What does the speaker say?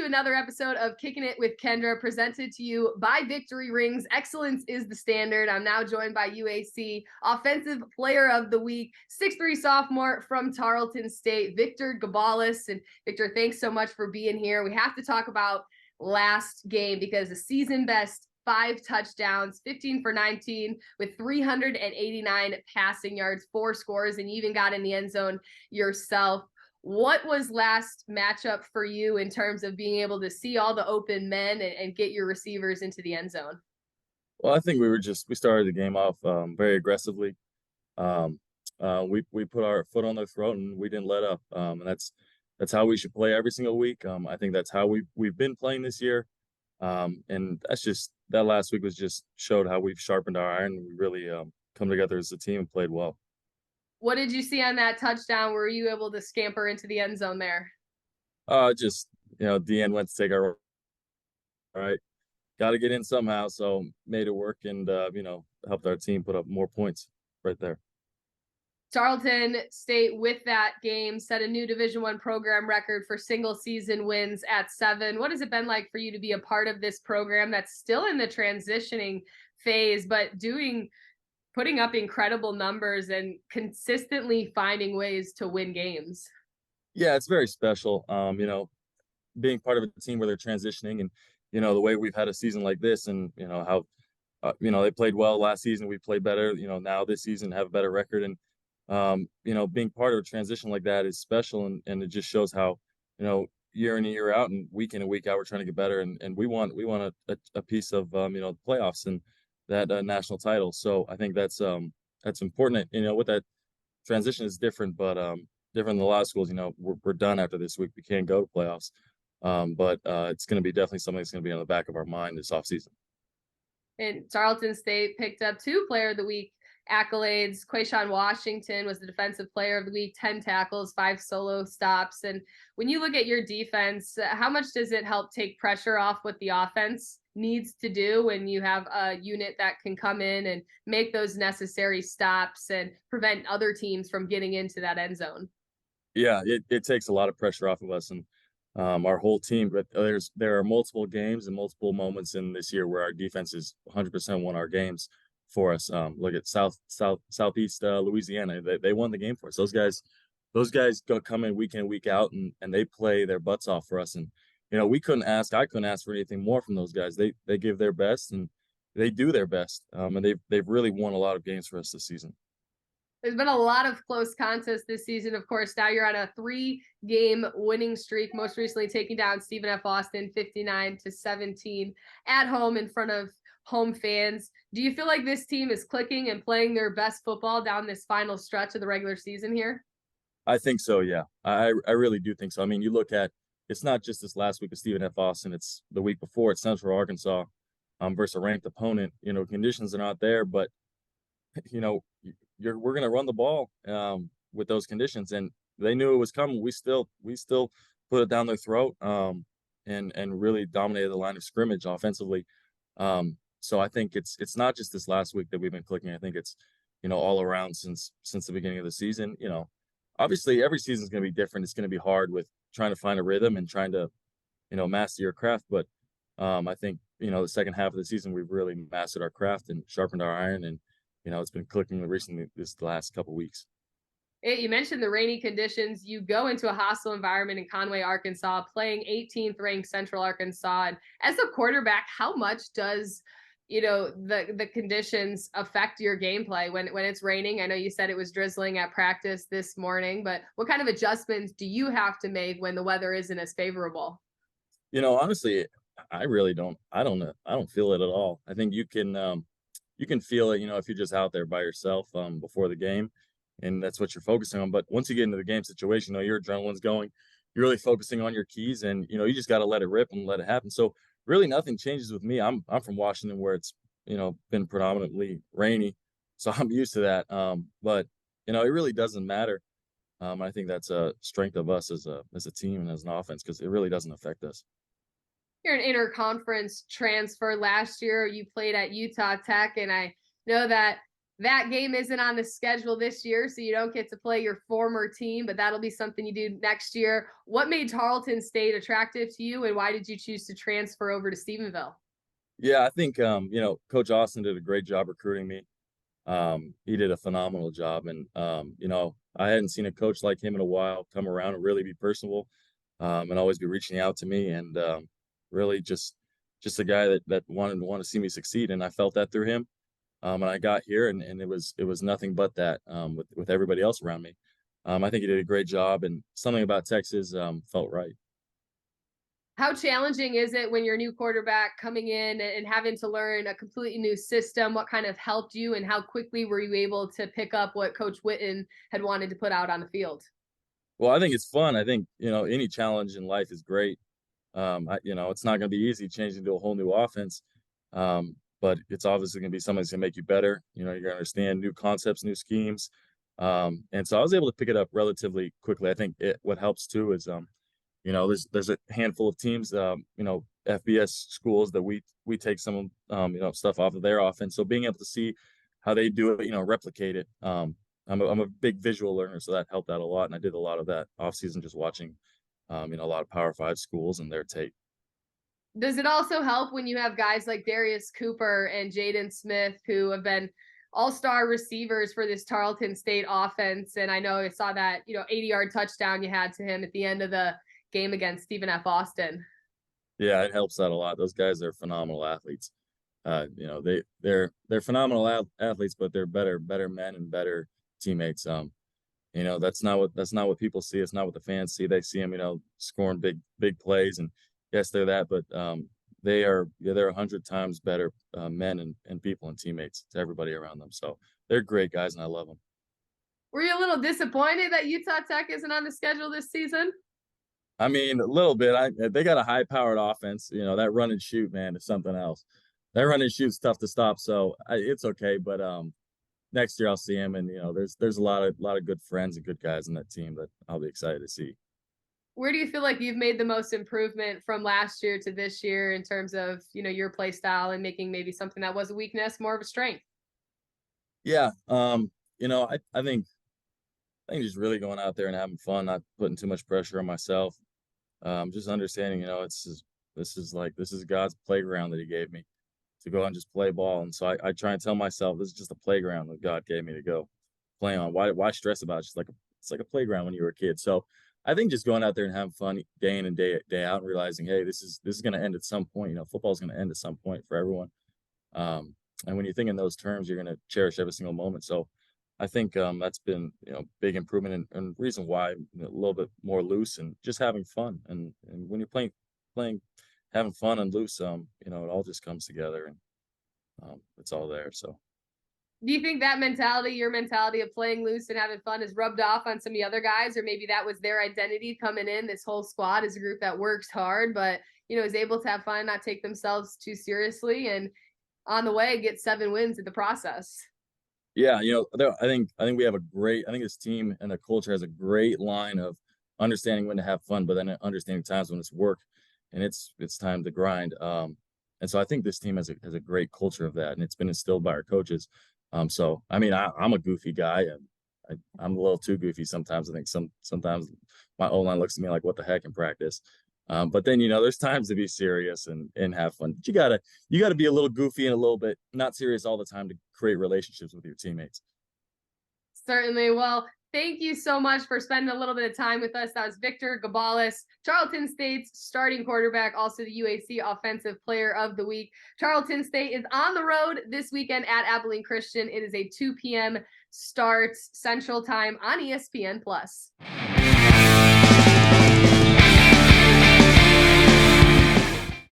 to another episode of Kicking It with Kendra, presented to you by Victory Rings. Excellence is the standard. I'm now joined by UAC Offensive Player of the Week, 6'3" sophomore from Tarleton State, Victor Gabalis. And Victor, thanks so much for being here. We have to talk about last game because the season best 5 touchdowns, 15 for 19 with 389 passing yards, 4 scores, and you even got in the end zone yourself. What was last matchup for you in terms of being able to see all the open men and get your receivers into the end zone? Well, I think we started the game off very aggressively. We put our foot on their throat and we didn't let up. And that's how we should play every single week. I think that's how we've been playing this year. And that last week was just showed how we've sharpened our iron. We really come together as a team and played well. What did you see on that touchdown? Were you able to scamper into the end zone there? DN went to take our right. Got to get in somehow, so made it work and helped our team put up more points right there. Tarleton State, with that game, set a new Division I program record for single season wins at 7. What has it been like for you to be a part of this program that's still in the transitioning phase, but putting up incredible numbers and consistently finding ways to win games? Yeah, it's very special. Being part of a team where they're transitioning and, the way we've had a season like this and, how, they played well last season. We played better, now this season have a better record. And, being part of a transition like that is special. And it just shows how, year in and year out and week in and week out, we're trying to get better. And we want a piece of, the playoffs and that national title. So I think that's important. With that transition is different, but different than a lot of schools. We're done after this week. We can't go to playoffs. But it's going to be definitely something that's going to be on the back of our mind this offseason. And Tarleton State picked up 2 Player of the Week accolades. Quayshawn Washington was the Defensive Player of the Week, 10 tackles, 5 solo stops. And when you look at your defense, how much does it help take pressure off what the offense needs to do when you have a unit that can come in and make those necessary stops and prevent other teams from getting into that end zone? Yeah, it takes a lot of pressure off of us and our whole team. But there are multiple games and multiple moments in this year where our defense is 100% won our games for us. Look at Southeast Louisiana. They won the game for us. Those guys come in week out and they play their butts off for us. And I couldn't ask for anything more from those guys. They give their best and they do their best. And they've really won a lot of games for us this season. There's been a lot of close contests this season. Of course, now you're on a 3-game winning streak, most recently taking down Stephen F. Austin 59-17 at home in front of home fans. Do you feel like this team is clicking and playing their best football down this final stretch of the regular season here? I think so, yeah. I really do think so. I mean, you look at it's not just this last week of Stephen F. Austin. It's the week before at Central Arkansas versus a ranked opponent. Conditions are not there, but we're going to run the ball with those conditions, and they knew it was coming. We still put it down their throat and really dominated the line of scrimmage offensively. So I think it's not just this last week that we've been clicking. I think it's all around since the beginning of the season. Obviously every season is going to be different. It's going to be hard with trying to find a rhythm and trying to master your craft. But I think the second half of the season we've really mastered our craft and sharpened our iron and. It's been clicking recently this last couple of weeks. You mentioned the rainy conditions. You go into a hostile environment in Conway, Arkansas, playing 18th ranked Central Arkansas. And as a quarterback, how much does the conditions affect your gameplay when it's raining? I know you said it was drizzling at practice this morning, but what kind of adjustments do you have to make when the weather isn't as favorable? Honestly, I really don't. I don't feel it at all. I think you can feel it, if you're just out there by yourself before the game, and that's what you're focusing on. But once you get into the game situation, your adrenaline's going, you're really focusing on your keys, and you just got to let it rip and let it happen. So really, nothing changes with me. I'm from Washington, where it's been predominantly rainy, so I'm used to that. But it really doesn't matter. I think that's a strength of us as a team and as an offense because it really doesn't affect us. You're an interconference transfer. Last year you played at Utah Tech, and I know that That game isn't on the schedule this year, so you don't get to play your former team, but that'll be something you do next year. What made Tarleton State attractive to you, and why did you choose to transfer over to Stephenville? Yeah, I think Coach Austin did a great job recruiting me. He did a phenomenal job, and I hadn't seen a coach like him in a while come around and really be personable, and always be reaching out to me, and really just a guy that wanted to see me succeed, and I felt that through him. And I got here, and it was nothing but that, with everybody else around me. I think he did a great job, and something about Texas felt right. How challenging is it when you're a new quarterback coming in and having to learn a completely new system? What kind of helped you, and how quickly were you able to pick up what Coach Witten had wanted to put out on the field? Well, I think it's fun. I think any challenge in life is great. It's not going to be easy changing to a whole new offense, but it's obviously going to be something that's going to make you better. You're going to understand new concepts, new schemes, and so I was able to pick it up relatively quickly. I think what helps too is there's a handful of teams, FBS schools that we take some stuff off of their offense. So being able to see how they do it, replicate it. I'm a big visual learner, so that helped out a lot. And I did a lot of that off season, just watching, a lot of Power Five schools and their tape. Does it also help when you have guys like Darius Cooper and Jaden Smith, who have been all-star receivers for this Tarleton State offense? And I know I saw that, 80-yard touchdown you had to him at the end of the game against Stephen F. Austin. Yeah, it helps out a lot. Those guys are phenomenal athletes. They're phenomenal athletes, but they're better men and better teammates. That's not what people see. It's not what the fans see. They see them, scoring big plays, and yes, they're that, but they're 100 times better men and people and teammates to everybody around them. So they're great guys, and I love them. Were you a little disappointed that Utah Tech isn't on the schedule this season? I mean, a little bit. They got a high-powered offense. That run and shoot, man, is something else. That run and shoot's tough to stop, so it's okay. But next year I'll see him, and there's a lot of good friends and good guys in that team that I'll be excited to see. Where do you feel like you've made the most improvement from last year to this year in terms of your play style and making maybe something that was a weakness more of a strength? Yeah, I think just really going out there and having fun, not putting too much pressure on myself. Just understanding, this is God's playground that He gave me to go and just play ball. And so I try and tell myself this is just a playground that God gave me to go play on. Why stress about it? It's like a playground when you were a kid. So I think just going out there and having fun day in and day out, and realizing, hey, this is going to end at some point. Football is going to end at some point for everyone. And when you think in those terms, you're going to cherish every single moment. So I think that's been big improvement, and reason why a little bit more loose and just having fun. And when you're playing, having fun and loose, it all just comes together, and it's all there. So. Do you think that mentality, your mentality of playing loose and having fun, is rubbed off on some of the other guys, or maybe that was their identity coming in? This whole squad is a group that works hard, but is able to have fun, not take themselves too seriously, and on the way get 7 wins in the process. Yeah, I think we have I think this team and the culture has a great line of understanding when to have fun, but then understanding times when it's work and it's time to grind. And so I think this team has a great culture of that, and it's been instilled by our coaches. So I mean, I'm a goofy guy, and I'm a little too goofy sometimes. I think sometimes my O-line looks at me like, what the heck, in practice. But then there's times to be serious and have fun. But you gotta be a little goofy and a little bit not serious all the time to create relationships with your teammates. Certainly. Well, thank you so much for spending a little bit of time with us. That was Victor Gabalis, Tarleton State's starting quarterback, also the UAC Offensive Player of the Week. Tarleton State is on the road this weekend at Abilene Christian. It is a 2 p.m. start Central Time on ESPN+.